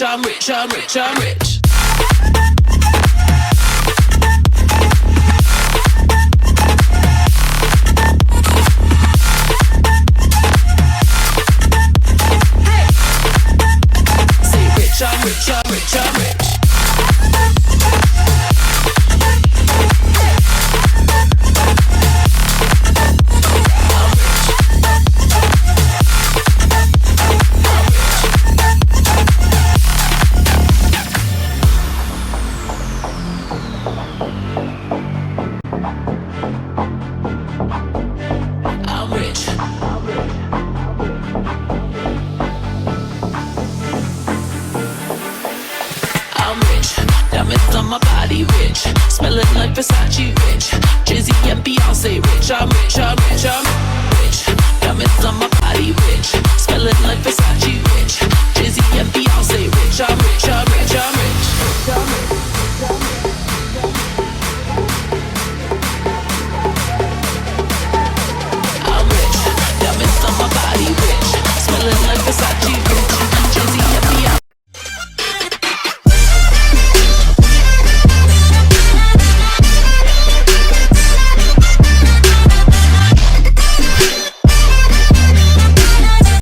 I'm rich, I'm rich, I'm rich. Hey! Say rich, I'm rich, I'm rich, I'm rich. Versace rich, Jay-Z and Beyonce rich. I'm rich, I'm rich, I'm rich. Diamonds on my body rich, smelling like Versace